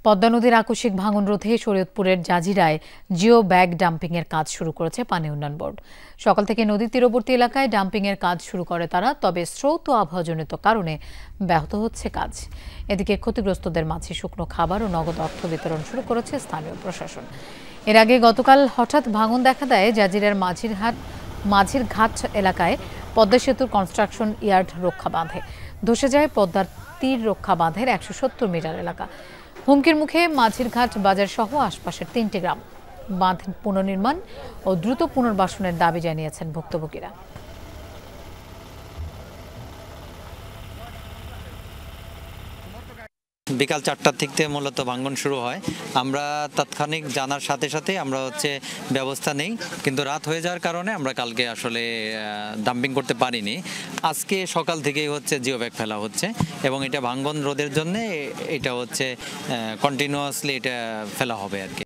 পদ্মা নদীর আকস্মিক ভাঙন রোধে শরীয়তপুরের জাজিরায় জিও ব্যাগ ডাম্পিংয়ের কাজ শুরু করেছে পানি উন্নয়ন বোর্ড। সকাল থেকে নদীর তীরবর্তী এলাকায় ডাম্পিংয়ের কাজ শুরু করে তারা, তবে স্রোত ও আবহাওয়াজনিত কারণে ব্যাহত হচ্ছে কাজ। এদিকে ক্ষতিগ্রস্তদের মাঝে শুকনো খাবার ও নগদ অর্থ বিতরণ শুরু করেছে স্থানীয় প্রশাসন। এর আগে গতকাল হঠাৎ ভাঙন দেখা দেয় জাজিরার মাঝির ঘাট এলাকায় পদ্মা সেতুর কনস্ট্রাকশন ইয়ার্ড রক্ষা বাঁধে। ধসে যায় পদ্মার তীর রক্ষা বাঁধের ১৭০ মিটার এলাকা। হুমকির মুখে মাঝিরঘাট বাজার সহ আশপাশের ৩টি গ্রাম। বাঁধ পুনর্নির্মাণ ও দ্রুত পুনর্বাসনের দাবি জানিয়েছেন ভুক্তভোগীরা। বিকাল ৪টার থেকে মূলত ভাঙন শুরু হয়। আমরা তাৎক্ষণিক জানার সাথে সাথে আমরা ব্যবস্থা নেই, কিন্তু রাত হয়ে যাওয়ার কারণে আমরা কালকে আসলে ডাম্পিং করতে পারিনি। আজকে সকাল থেকেই জিও ব্যাগ ফেলা হচ্ছে এবং এটা ভাঙন রোধের জন্য এটা কন্টিনিউয়াসলি এটা ফেলা হবে আর কি।